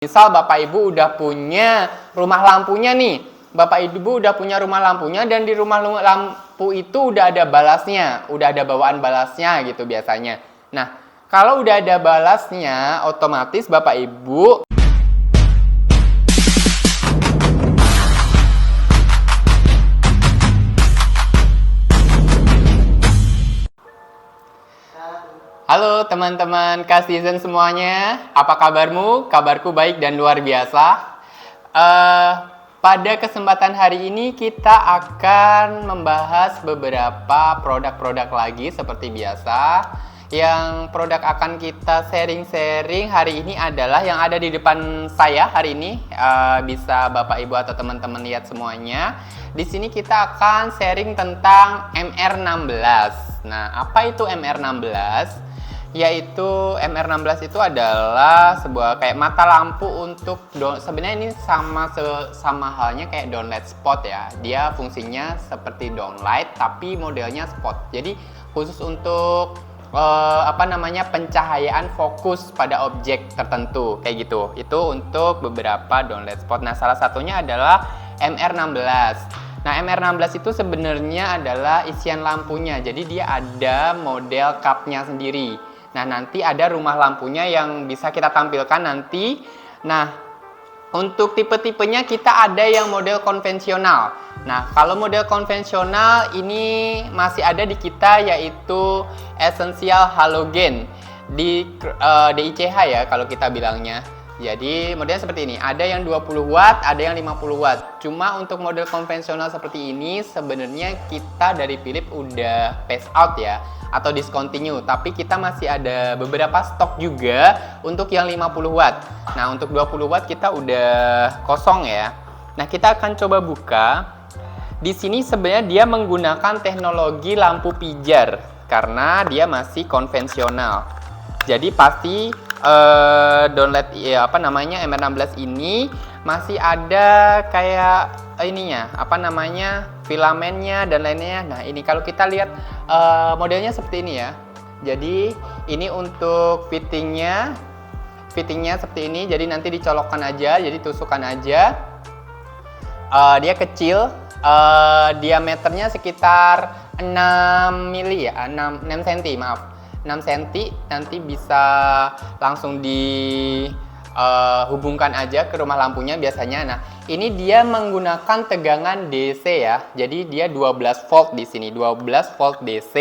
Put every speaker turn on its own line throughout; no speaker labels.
Misal Bapak Ibu udah punya rumah lampunya nih. Bapak Ibu udah punya rumah lampunya dan di rumah lampu itu udah ada balasnya, udah ada bawaan balasnya gitu biasanya. Nah, kalau udah ada balasnya, otomatis Bapak Ibu Halo teman-teman Kasizen semuanya, apa kabarmu? Kabarku baik dan luar biasa. Pada kesempatan hari ini kita akan membahas beberapa produk-produk lagi seperti biasa. Yang produk akan kita sharing-sharing hari ini adalah yang ada di depan saya hari ini. Bisa Bapak Ibu atau teman-teman lihat semuanya. Di sini kita akan sharing tentang MR16. Nah, apa itu MR16? Yaitu MR16 itu adalah sebuah kayak mata lampu untuk sebenarnya ini sama halnya kayak downlight spot ya. Dia fungsinya seperti downlight tapi modelnya spot. Jadi khusus untuk pencahayaan fokus pada objek tertentu kayak gitu. Itu untuk beberapa downlight spot. Nah, salah satunya adalah MR16. Nah, MR16 itu sebenarnya adalah isian lampunya. Jadi dia ada model cupnya sendiri. Nah, nanti ada rumah lampunya yang bisa kita tampilkan nanti. Nah, untuk tipe-tipenya kita ada yang model konvensional. Nah, kalau model konvensional ini masih ada di kita yaitu Essential Halogen di DICH ya kalau kita bilangnya. Jadi modelnya seperti ini, ada yang 20 watt, ada yang 50 watt. Cuma untuk model konvensional seperti ini sebenarnya kita dari Philips udah phase out ya, atau discontinue. Tapi kita masih ada beberapa stok juga untuk yang 50 watt. Nah, untuk 20 watt kita udah kosong ya. Nah, kita akan coba buka. Di sini sebenarnya dia menggunakan teknologi lampu pijar karena dia masih konvensional. Jadi pasti downlight MR16 ini masih ada kayak filamennya dan lainnya. Nah, ini kalau kita lihat modelnya seperti ini ya. Jadi ini untuk fittingnya seperti ini. Jadi nanti dicolokkan aja, jadi tusukkan aja. Dia kecil, diameternya sekitar 6 mili ya, 6 cm maaf. 6 cm nanti bisa langsung dihubungkan aja ke rumah lampunya biasanya. Nah, ini dia menggunakan tegangan DC ya. Jadi dia 12 volt di sini, 12 volt DC.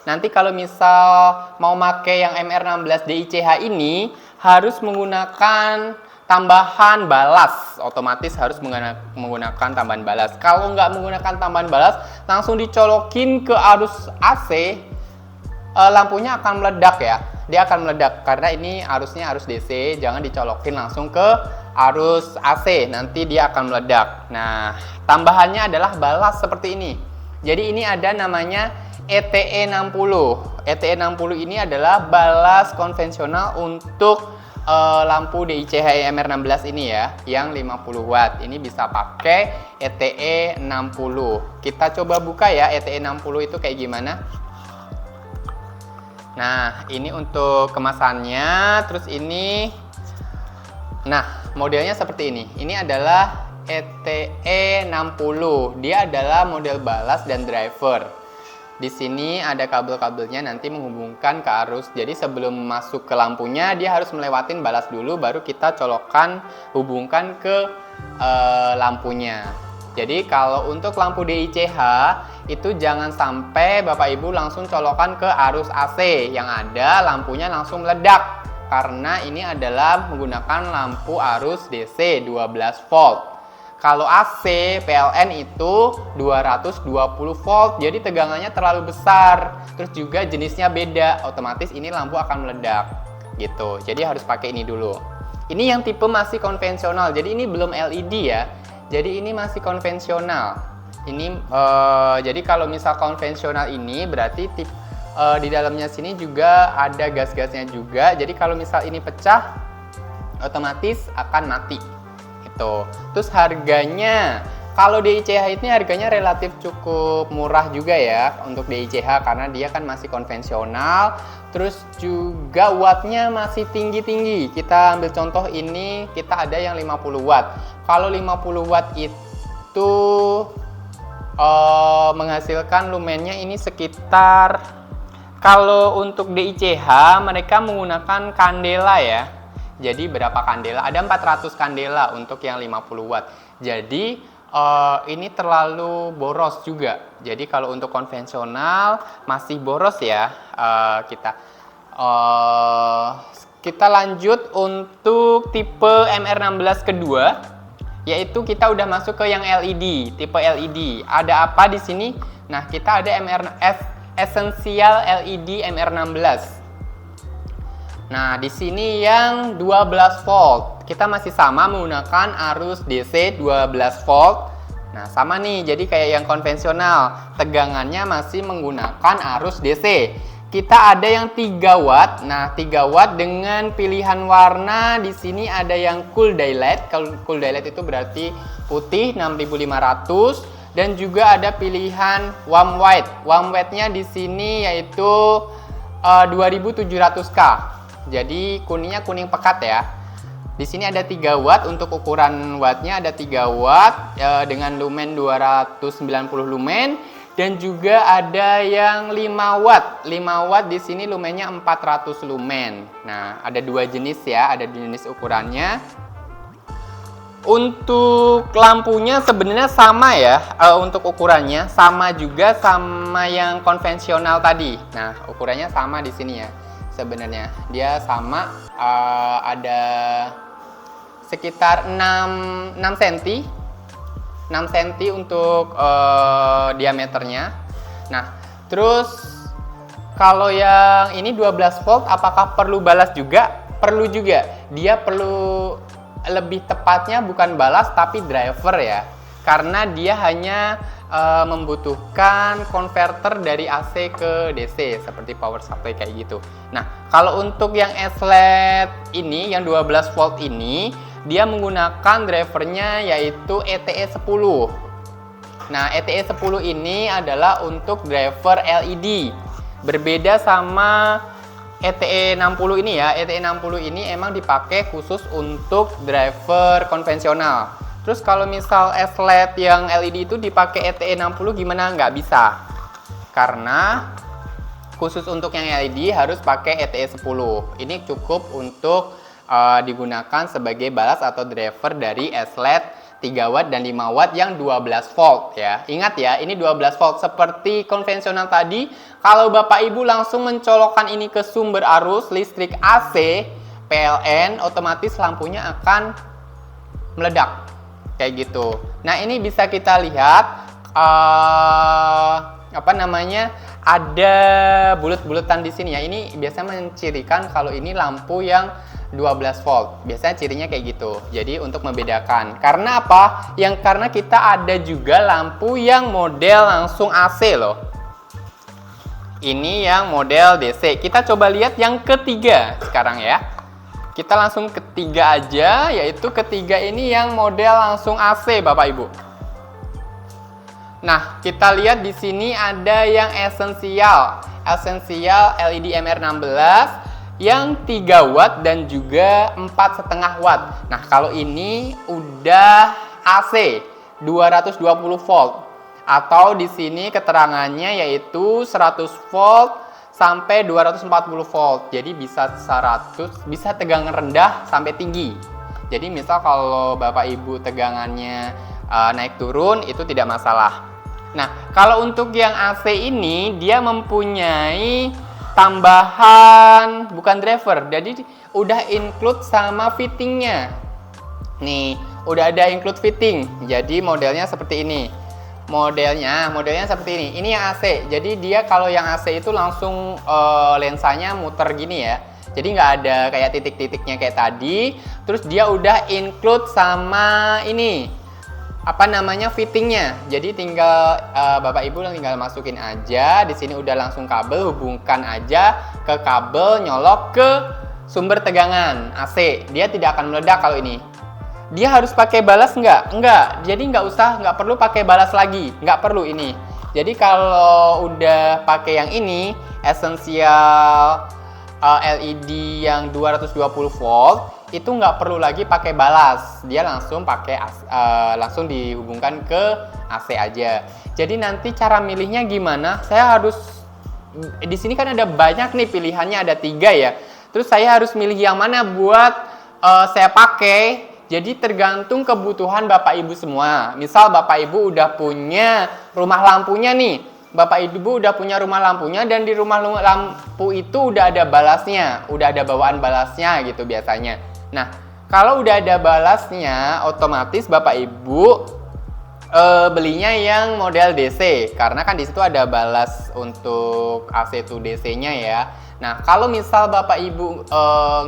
Nanti kalau misal mau pakai yang MR16 DICH ini harus menggunakan tambahan balas, otomatis harus menggunakan tambahan balas. Kalau nggak menggunakan tambahan balas, langsung dicolokin ke arus AC, lampunya akan meledak ya. Dia akan meledak karena ini arusnya arus DC, jangan dicolokin langsung ke arus AC, nanti dia akan meledak. Nah, tambahannya adalah balas seperti ini. Jadi ini ada namanya ETE60. ETE60 ini adalah balas konvensional untuk lampu DICH MR16 ini ya, yang 50 watt. Ini bisa pakai ETE60. Kita coba buka ya ETE60 itu kayak gimana. Nah, ini untuk kemasannya. Terus ini, nah modelnya seperti ini. Ini adalah ETE60. Dia adalah model balas dan driver. Di sini ada kabel-kabelnya nanti menghubungkan ke arus. Jadi sebelum masuk ke lampunya dia harus melewatin balas dulu, baru kita colokkan hubungkan ke lampunya. Jadi kalau untuk lampu DICH itu jangan sampai Bapak Ibu langsung colokan ke arus AC, yang ada lampunya langsung meledak karena ini adalah menggunakan lampu arus DC 12 volt. Kalau AC PLN itu 220 volt, jadi tegangannya terlalu besar. Terus juga jenisnya beda, otomatis ini lampu akan meledak gitu. Jadi harus pakai ini dulu. Ini yang tipe masih konvensional, jadi ini belum LED ya. Jadi ini masih konvensional. Ini jadi kalau misal konvensional ini berarti di dalamnya sini juga ada gas-gasnya juga. Jadi kalau misal ini pecah, otomatis akan mati. Gitu. Terus harganya Kalau DICH ini harganya relatif cukup murah juga ya untuk DICH karena dia kan masih konvensional. Terus juga wattnya masih tinggi-tinggi. Kita ambil contoh ini, kita ada yang 50 watt. Kalau 50 watt itu menghasilkan lumennya ini sekitar, kalau untuk DICH mereka menggunakan kandela ya. Jadi berapa kandela? Ada 400 kandela untuk yang 50 watt. Jadi ini terlalu boros juga. Jadi kalau untuk konvensional masih boros ya kita lanjut untuk tipe MR16 kedua, yaitu kita udah masuk ke yang LED, tipe LED. Ada apa di sini? Nah, kita ada Essential LED MR16. Nah, di sini yang 12 volt. Kita masih sama menggunakan arus DC 12 volt. Nah, sama nih. Jadi kayak yang konvensional, tegangannya masih menggunakan arus DC. Kita ada yang 3 watt. Nah, 3 watt dengan pilihan warna di sini ada yang cool daylight. Kalau cool daylight itu berarti putih 6500 dan juga ada pilihan warm white. Warm white-nya di sini yaitu 2700K. Jadi kuningnya kuning pekat ya. Di sini ada 3 watt, untuk ukuran wattnya ada 3 watt dengan lumen 290 lumen, dan juga ada yang 5 watt. 5 watt di sini lumennya 400 lumen. Nah, ada 2 jenis ya, ada jenis ukurannya. Untuk lampunya sebenarnya sama ya, untuk ukurannya sama juga sama yang konvensional tadi. Nah, ukurannya sama di sini ya. Sebenarnya dia sama, ada sekitar 6 cm 6 cm untuk diameternya. Nah, terus kalau yang ini 12 volt apakah perlu balas juga? Perlu juga. Dia perlu, lebih tepatnya bukan balas tapi driver ya, karena dia hanya membutuhkan konverter dari AC ke DC seperti power supply kayak gitu. Nah, kalau untuk yang SLED ini yang 12 volt ini, dia menggunakan drivernya yaitu ETE10. Nah, ETE10 ini adalah untuk driver LED. Berbeda sama ETE60 ini ya. ETE60 ini emang dipakai khusus untuk driver konvensional. Terus kalau misal SLED yang LED itu dipakai ETE60 gimana? Nggak bisa. Karena khusus untuk yang LED harus pakai ETE10. Ini cukup untuk digunakan sebagai balas atau driver dari SLED 3 watt dan 5 watt yang 12 volt ya. Ingat ya, ini 12 volt seperti konvensional tadi. Kalau Bapak Ibu langsung mencolokkan ini ke sumber arus listrik AC PLN, otomatis lampunya akan meledak. Kayak gitu. Nah, ini bisa kita lihat ada bulat-bulatan di sini ya. Ini biasanya mencirikan kalau ini lampu yang 12 volt. Biasanya cirinya kayak gitu. Jadi untuk membedakan. Karena apa? Karena kita ada juga lampu yang model langsung AC loh. Ini yang model DC. Kita coba lihat yang ketiga sekarang ya. Kita langsung ketiga aja, yaitu ketiga ini yang model langsung AC Bapak Ibu. Nah, kita lihat di sini ada yang Essential LED MR16 yang 3 watt dan juga 4,5 watt. Nah, kalau ini udah AC 220 volt atau di sini keterangannya yaitu 100 volt sampai 240 volt. Jadi bisa tegangan rendah sampai tinggi. Jadi misal kalau Bapak Ibu tegangannya naik turun itu tidak masalah. Nah, kalau untuk yang AC ini dia mempunyai tambahan, bukan driver. Jadi udah include sama fittingnya. Nih, udah ada include fitting. Jadi modelnya seperti ini. Modelnya seperti ini. Ini yang AC. Jadi dia kalau yang AC itu langsung lensanya muter gini ya. Jadi nggak ada kayak titik-titiknya kayak tadi. Terus dia udah include sama ini fittingnya. Jadi tinggal Bapak Ibu tinggal masukin aja. Di sini udah langsung kabel, hubungkan aja ke kabel, nyolok ke sumber tegangan AC. Dia tidak akan meledak kalau ini. dia harus pakai balas nggak? Enggak. Jadi nggak perlu pakai balas lagi. Nggak perlu ini. Jadi kalau udah pakai yang ini, Essential LED yang 220 volt, itu nggak perlu lagi pakai balas. Dia langsung langsung dihubungkan ke AC aja. Jadi nanti cara milihnya gimana? Saya harus di sini kan ada banyak nih pilihannya, ada 3 ya. Terus saya harus milih yang mana buat saya pakai. Jadi tergantung kebutuhan Bapak Ibu semua. Misal Bapak Ibu udah punya rumah lampunya nih. Bapak Ibu udah punya rumah lampunya dan di rumah lampu itu udah ada balasnya. Udah ada bawaan balasnya gitu biasanya. Nah, kalau udah ada balasnya, otomatis Bapak Ibu belinya yang model DC. Karena kan di situ ada balas untuk AC to DC-nya ya. Nah, kalau misal Bapak Ibu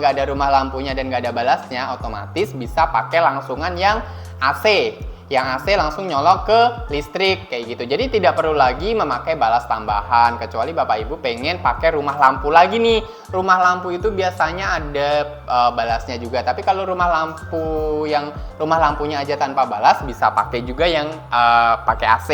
nggak ada rumah lampunya dan nggak ada balasnya, otomatis bisa pakai langsungan yang AC. Yang AC langsung nyolok ke listrik, kayak gitu. Jadi tidak perlu lagi memakai balas tambahan, kecuali Bapak Ibu pengen pakai rumah lampu lagi nih. Rumah lampu itu biasanya ada balasnya juga. Tapi kalau rumah lampunya aja tanpa balas, bisa pakai juga yang pakai AC.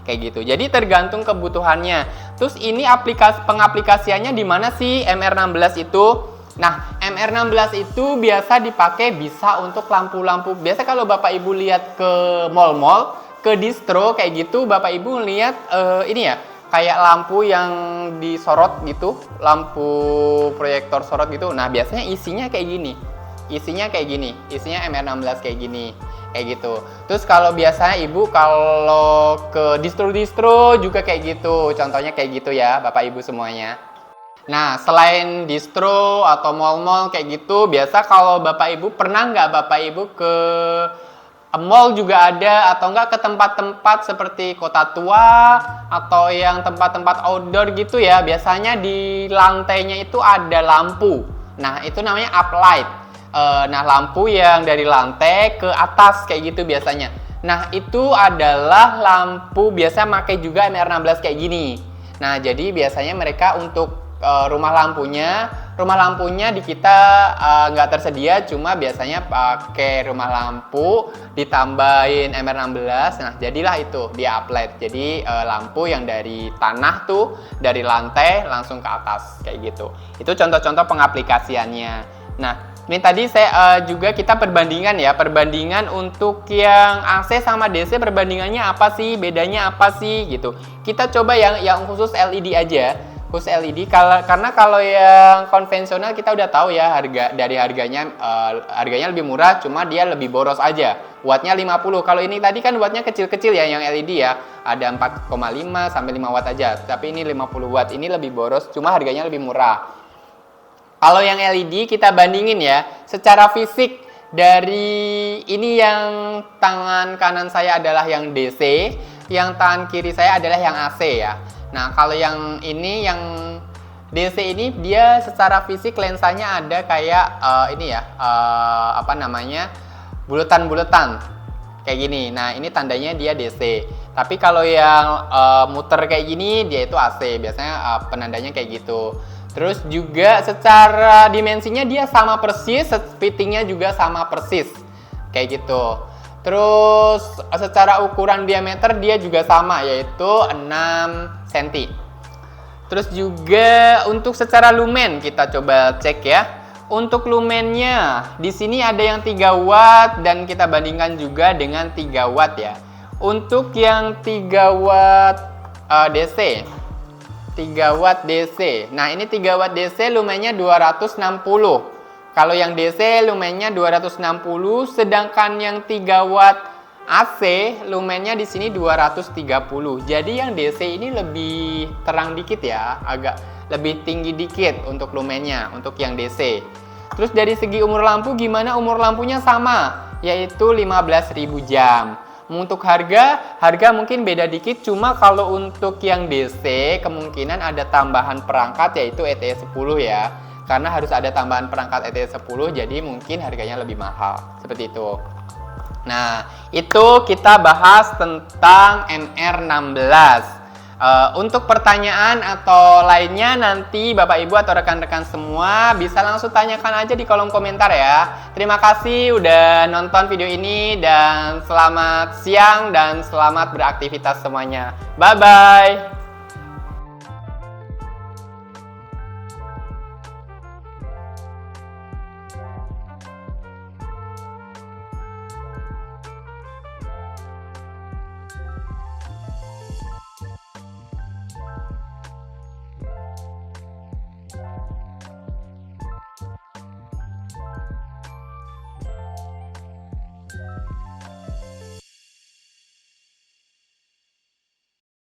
Kayak gitu. Jadi tergantung kebutuhannya. Terus ini pengaplikasiannya di mana sih MR16 itu? Nah, MR16 itu biasa dipakai bisa untuk lampu-lampu. Biasa kalau Bapak Ibu lihat ke mall-mall, ke distro kayak gitu, Bapak Ibu lihat ini ya, kayak lampu yang disorot gitu, lampu proyektor sorot gitu. Nah, biasanya isinya kayak gini. Isinya MR16 kayak gini. Kayak gitu. Terus kalau biasanya Ibu kalau ke distro-distro juga kayak gitu. Contohnya kayak gitu ya, Bapak Ibu semuanya. Nah, selain distro atau mall-mall kayak gitu, biasa kalau Bapak Ibu pernah nggak Bapak Ibu ke mall juga ada atau enggak ke tempat-tempat seperti Kota Tua atau yang tempat-tempat outdoor gitu ya. Biasanya di lantainya itu ada lampu. Nah, itu namanya uplight. Nah, lampu yang dari lantai ke atas kayak gitu biasanya. Nah, itu adalah lampu biasa pakai juga MR16 kayak gini. Nah, jadi biasanya mereka untuk rumah lampunya di kita nggak tersedia, cuma biasanya pakai rumah lampu ditambahin MR16. Nah, jadilah itu dia uplight. Jadi lampu yang dari tanah tuh, dari lantai langsung ke atas kayak gitu. Itu contoh-contoh pengaplikasiannya. Nah, ini tadi kita perbandingan untuk yang AC sama DC, perbandingannya apa sih, bedanya apa sih gitu. Kita coba yang khusus LED aja. Khusus LED karena kalau yang konvensional kita udah tahu ya harganya lebih murah, cuma dia lebih boros aja. Wattnya 50. Kalau ini tadi kan wattnya kecil-kecil ya, yang LED ya. Ada 4,5 sampai 5 watt aja. Tapi ini 50 watt. Ini lebih boros, cuma harganya lebih murah. Kalau yang LED kita bandingin ya, secara fisik dari ini yang tangan kanan saya adalah yang DC, yang tangan kiri saya adalah yang AC ya. Nah, kalau yang ini yang DC ini dia secara fisik lensanya ada kayak buletan-buletan kayak gini. Nah, ini tandanya dia DC. Tapi kalau yang muter kayak gini dia itu AC. Biasanya penandanya kayak gitu. Terus juga secara dimensinya dia sama persis, fittingnya juga sama persis kayak gitu. Terus secara ukuran diameter dia juga sama, yaitu 6 cm. Terus juga untuk secara lumen kita coba cek ya. Untuk lumennya di sini ada yang 3 watt dan kita bandingkan juga dengan 3 watt ya. Untuk yang 3 watt DC. 3 watt DC. Nah, ini 3 watt DC lumennya 260. Kalau yang DC lumennya 260, sedangkan yang 3 watt AC lumennya di sini 230. Jadi yang DC ini lebih terang dikit ya, agak lebih tinggi dikit untuk lumennya untuk yang DC. Terus dari segi umur lampu gimana? Umur lampunya sama, yaitu 15.000 jam. Untuk harga mungkin beda dikit, cuma kalau untuk yang DC kemungkinan ada tambahan perangkat yaitu ETE10 ya. Karena harus ada tambahan perangkat ETE10, jadi mungkin harganya lebih mahal. Seperti itu. Nah, itu kita bahas tentang MR16. Untuk pertanyaan atau lainnya nanti Bapak Ibu atau rekan-rekan semua bisa langsung tanyakan aja di kolom komentar ya. Terima kasih udah nonton video ini dan selamat siang dan selamat beraktivitas semuanya. Bye-bye.